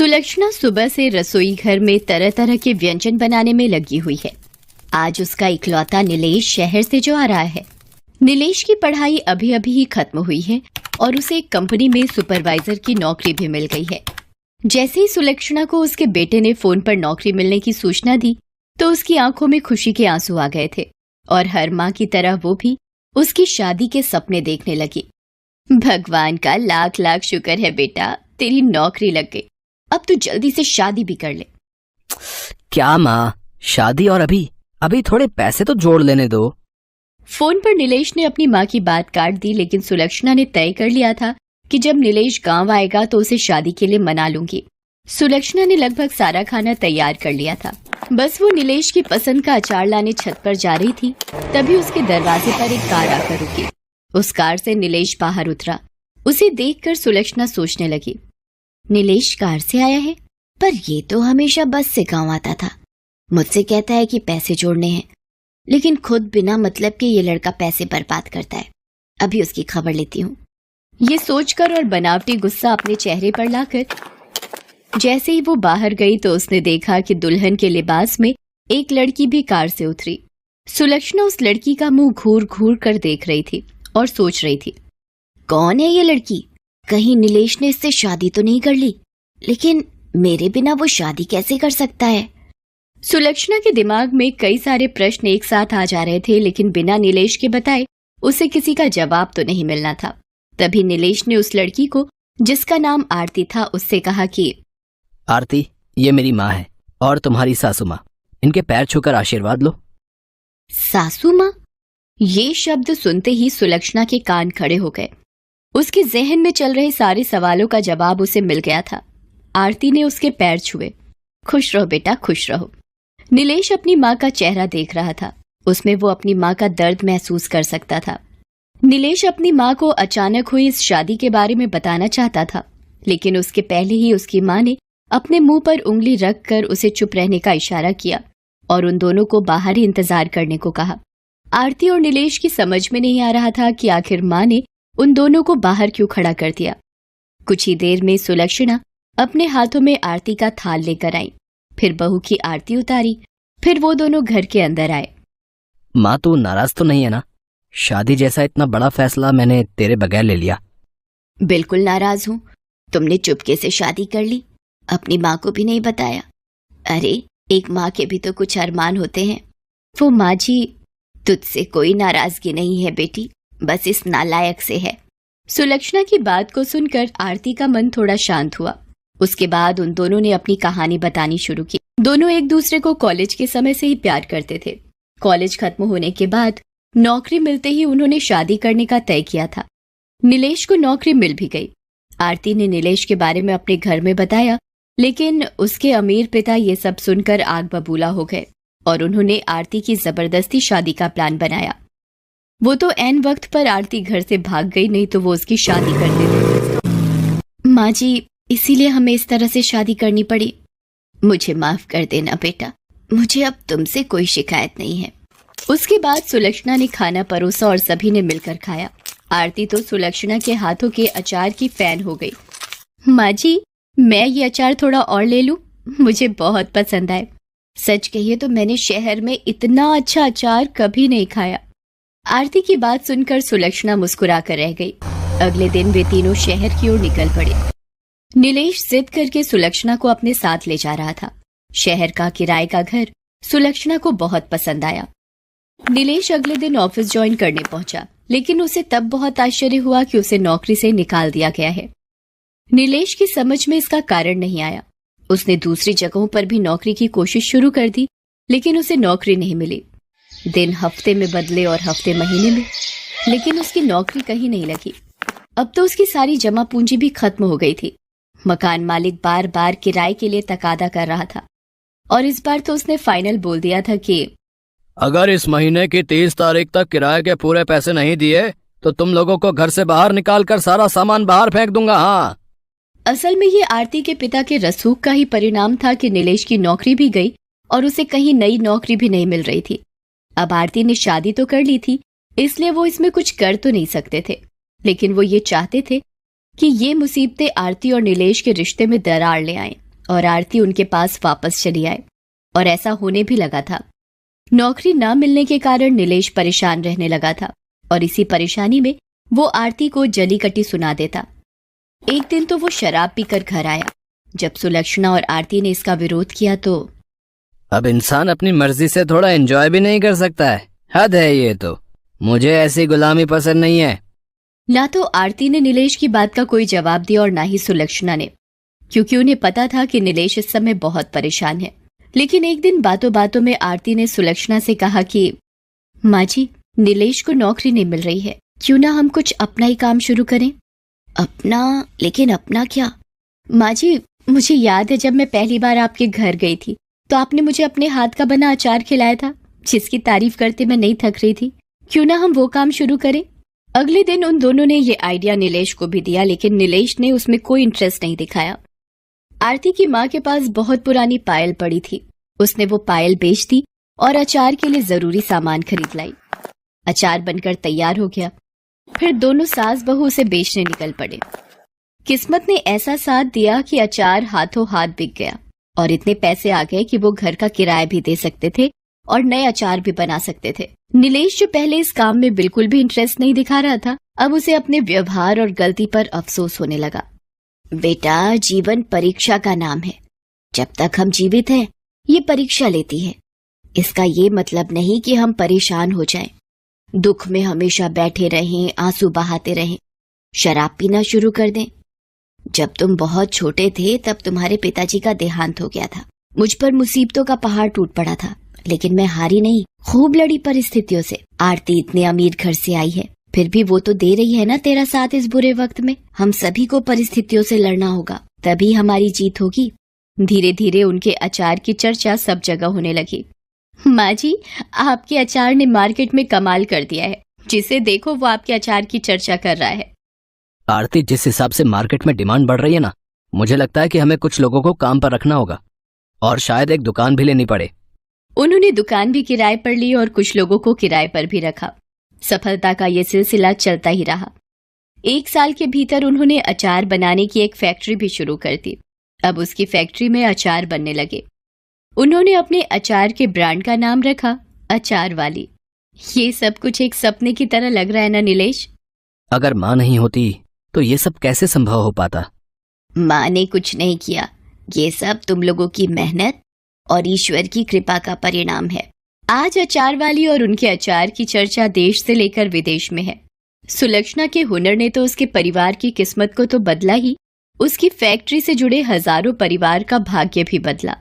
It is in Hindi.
सुलक्षणा सुबह से रसोई घर में तरह तरह के व्यंजन बनाने में लगी हुई है। आज उसका इकलौता नीलेश शहर से जो आ रहा है। नीलेश की पढ़ाई अभी अभी ही खत्म हुई है और उसे एक कंपनी में सुपरवाइजर की नौकरी भी मिल गई है। जैसे ही सुलक्षणा को उसके बेटे ने फोन पर नौकरी मिलने की सूचना दी तो उसकी आंखों में खुशी के आंसू आ गए थे और हर माँ की तरह वो भी उसकी शादी के सपने देखने लगी। भगवान का लाख लाख शुक्र है बेटा, तेरी नौकरी लग गई। अब तू जल्दी से शादी भी कर ले। क्या माँ, शादी और अभी थोड़े पैसे तो जोड़ लेने दो। फोन पर नीलेश ने अपनी माँ की बात काट दी, लेकिन सुलक्षणा ने तय कर लिया था कि जब नीलेश गांव आएगा तो उसे शादी के लिए मना लूंगी। सुलक्षणा ने लगभग सारा खाना तैयार कर लिया था। बस वो नीलेश की पसंद का अचार लाने छत पर जा रही थी, तभी उसके दरवाजे पर एक कार आकर रुकी। उस कार से नीलेश बाहर उतरा। उसे देखकर सुलक्षणा सोचने लगी, नीलेश कार से आया है, पर ये तो हमेशा बस से गांव आता था। मुझसे कहता है कि पैसे जोड़ने हैं, लेकिन खुद बिना मतलब के ये लड़का पैसे बर्बाद करता है। अभी उसकी खबर लेती हूँ। ये सोचकर और बनावटी गुस्सा अपने चेहरे पर लाकर जैसे ही वो बाहर गई तो उसने देखा कि दुल्हन के लिबास में एक लड़की भी कार से उतरी। सुलक्षणा उस लड़की का मुंह घूर घूर कर देख रही थी और सोच रही थी, कौन है ये लड़की? कहीं नीलेश ने इससे शादी तो नहीं कर ली? लेकिन मेरे बिना वो शादी कैसे कर सकता है? सुलक्षणा के दिमाग में कई सारे प्रश्न एक साथ आ जा रहे थे, लेकिन बिना नीलेश के बताए उसे किसी का जवाब तो नहीं मिलना था। तभी नीलेश ने उस लड़की को, जिसका नाम आरती था, उससे कहा कि आरती, ये मेरी माँ है और तुम्हारी सासू माँ। इनके पैर छूकर आशीर्वाद लो। सासू माँ? ये शब्द सुनते ही सुलक्षणा के कान खड़े हो गए। उसके जहन में चल रहे सारे सवालों का जवाब उसे मिल गया था। आरती ने उसके पैर छुए। खुश रहो बेटा, खुश रहो। नीलेश अपनी माँ का चेहरा देख रहा था। उसमें वो अपनी माँ का दर्द महसूस कर सकता था। नीलेश अपनी माँ को अचानक हुई इस शादी के बारे में बताना चाहता था, लेकिन उसके पहले ही उसकी माँ ने अपने मुंह पर उंगली रखकर उसे चुप रहने का इशारा किया और उन दोनों को बाहर ही इंतजार करने को कहा। आरती और नीलेश की समझ में नहीं आ रहा था कि आखिर माँ ने उन दोनों को बाहर क्यों खड़ा कर दिया। कुछ ही देर में सुलक्षणा अपने हाथों में आरती का थाल लेकर आई, फिर बहू की आरती उतारी, फिर वो दोनों घर के अंदर आए। माँ, तू नाराज तो नहीं है ना? शादी जैसा इतना बड़ा फैसला मैंने तेरे बगैर ले लिया। बिल्कुल नाराज हूँ। तुमने चुपके से शादी कर ली, अपनी माँ को भी नहीं बताया। अरे, एक माँ के भी तो कुछ अरमान होते हैं। वो माँ जी, तुझसे कोई नाराजगी नहीं है बेटी, बस इस नालायक से है। सुलक्षणा की बात को सुनकर आरती का मन थोड़ा शांत हुआ। उसके बाद उन दोनों ने अपनी कहानी बतानी शुरू की। दोनों एक दूसरे को कॉलेज के समय से ही प्यार करते थे। कॉलेज खत्म होने के बाद नौकरी मिलते ही उन्होंने शादी करने का तय किया था। नीलेश को नौकरी मिल भी गई। आरती ने नीलेश के बारे में अपने घर में बताया, लेकिन उसके अमीर पिता ये सब सुनकर आग बबूला हो गए और उन्होंने आरती की जबरदस्ती शादी का प्लान बनाया। वो तो ऐन वक्त पर आरती घर से भाग गई, नहीं तो वो उसकी शादी कर देते। माँ जी, इसीलिए हमें इस तरह से शादी करनी पड़ी। मुझे माफ कर देना बेटा, मुझे अब तुमसे कोई शिकायत नहीं है। उसके बाद सुलक्षणा ने खाना परोसा और सभी ने मिलकर खाया। आरती तो सुलक्षणा के हाथों के अचार की फैन हो गई। माँ जी, मैं ये अचार थोड़ा और ले लूं? मुझे बहुत पसंद आए। सच कहिए तो मैंने शहर में इतना अच्छा अचार कभी नहीं खाया। आरती की बात सुनकर सुलक्षणा मुस्कुरा कर रह गई। अगले दिन वे तीनों शहर की ओर निकल पड़े। नीलेश जिद करके सुलक्षणा को अपने साथ ले जा रहा था। शहर का किराए का घर सुलक्षणा को बहुत पसंद आया। नीलेश अगले दिन ऑफिस ज्वाइन करने पहुंचा, लेकिन उसे तब बहुत आश्चर्य हुआ कि उसे नौकरी से निकाल दिया गया है। नीलेश की समझ में इसका कारण नहीं आया। उसने दूसरी जगहों पर भी नौकरी की कोशिश शुरू कर दी, लेकिन उसे नौकरी नहीं मिली। दिन हफ्ते में बदले और हफ्ते महीने में, लेकिन उसकी नौकरी कहीं नहीं लगी। अब तो उसकी सारी जमा पूंजी भी खत्म हो गई थी। मकान मालिक बार बार किराए के लिए तकादा कर रहा था और इस बार तो उसने फाइनल बोल दिया था कि अगर इस महीने की 30 तारीख तक किराए के पूरे पैसे नहीं दिए तो तुम लोगों को घर से बाहर निकाल कर सारा सामान बाहर फेंक दूंगा। हाँ, असल में ये आरती के पिता के रसूख का ही परिणाम था कि नीलेश की नौकरी भी गई और उसे कहीं नई नौकरी भी नहीं मिल रही थी। अब आरती ने शादी तो कर ली थी, इसलिए वो इसमें कुछ कर तो नहीं सकते थे, लेकिन वो ये चाहते थे कि ये मुसीबतें आरती और नीलेश के रिश्ते में दरार ले आएं। और आरती उनके पास वापस चली आए। और ऐसा होने भी लगा था। नौकरी न मिलने के कारण नीलेश परेशान रहने लगा था और इसी परेशानी में वो आरती को जली कटी सुना देता। एक दिन तो वो शराब पीकर घर आया। जब सुलक्षणा और आरती ने इसका विरोध किया तो अब इंसान अपनी मर्जी से थोड़ा एंजॉय भी नहीं कर सकता है, हद है ये तो। मुझे ऐसी गुलामी पसंद नहीं है। ना तो आरती ने नीलेश की बात का कोई जवाब दिया और ना ही सुलक्षणा ने, क्योंकि उन्हें पता था कि नीलेश इस समय बहुत परेशान है। लेकिन एक दिन बातों बातों में आरती ने सुलक्षणा से कहा कि माँ जी, नीलेश को नौकरी नहीं मिल रही है, क्यों ना हम कुछ अपना ही काम शुरू करें। अपना? लेकिन अपना क्या? माँ जी, मुझे याद है जब मैं पहली बार आपके घर गई थी तो आपने मुझे अपने हाथ का बना अचार खिलाया था, जिसकी तारीफ करते मैं नहीं थक रही थी। क्यों ना हम वो काम शुरू करें। अगले दिन उन दोनों ने ये आइडिया नीलेश को भी दिया, लेकिन नीलेश ने उसमें कोई इंटरेस्ट नहीं दिखाया। आरती की माँ के पास बहुत पुरानी पायल पड़ी थी। उसने वो पायल बेच दी और अचार के लिए जरूरी सामान खरीद लाई। अचार बनकर तैयार हो गया। फिर दोनों सास बहू उसे बेचने निकल पड़े। किस्मत ने ऐसा साथ दिया कि अचार हाथों हाथ बिक गया और इतने पैसे आ गए कि वो घर का किराया भी दे सकते थे और नए अचार भी बना सकते थे। नीलेश, जो पहले इस काम में बिल्कुल भी इंटरेस्ट नहीं दिखा रहा था, अब उसे अपने व्यवहार और गलती पर अफसोस होने लगा। बेटा, जीवन परीक्षा का नाम है। जब तक हम जीवित हैं, ये परीक्षा लेती है। इसका ये मतलब नहीं कि हम परेशान हो जाएं, दुख में हमेशा बैठे रहें, आंसू बहाते रहें, शराब पीना शुरू कर दें। जब तुम बहुत छोटे थे तब तुम्हारे पिताजी का देहांत हो गया था। मुझ पर मुसीबतों का पहाड़ टूट पड़ा था, लेकिन मैं हारी नहीं, खूब लड़ी परिस्थितियों से। आरती इतने अमीर घर से आई है, फिर भी वो तो दे रही है ना तेरा साथ इस बुरे वक्त में। हम सभी को परिस्थितियों से लड़ना होगा, तभी हमारी जीत होगी। धीरे धीरे उनके अचार की चर्चा सब जगह होने लगी। माँ जी, आपके अचार ने मार्केट में कमाल कर दिया है। जिसे देखो वो आपके अचार की चर्चा कर रहा है। आरती, जिस हिसाब से मार्केट में डिमांड बढ़ रही है ना, मुझे लगता है कि हमें कुछ लोगों को काम पर रखना होगा और शायद एक दुकान भी लेनी पड़े। उन्होंने दुकान भी किराए पर ली और कुछ लोगों को किराए पर भी रखा। सफलता का ये सिलसिला चलता ही रहा। 1 साल के भीतर उन्होंने अचार बनाने की एक फैक्ट्री भी शुरू कर दी। अब उसकी फैक्ट्री में अचार बनने लगे। उन्होंने अपने अचार के ब्रांड का नाम रखा अचार वाली। ये सब कुछ एक सपने की तरह लग रहा है ना नीलेश? अगर माँ नहीं होती तो ये सब कैसे संभव हो पाता? माँ ने कुछ नहीं किया, ये सब तुम लोगों की मेहनत और ईश्वर की कृपा का परिणाम है। आज अचार वाली और उनके अचार की चर्चा देश से लेकर विदेश में है। सुलक्षणा के हुनर ने तो उसके परिवार की किस्मत को तो बदला ही, उसकी फैक्ट्री से जुड़े हजारों परिवार का भाग्य भी बदला।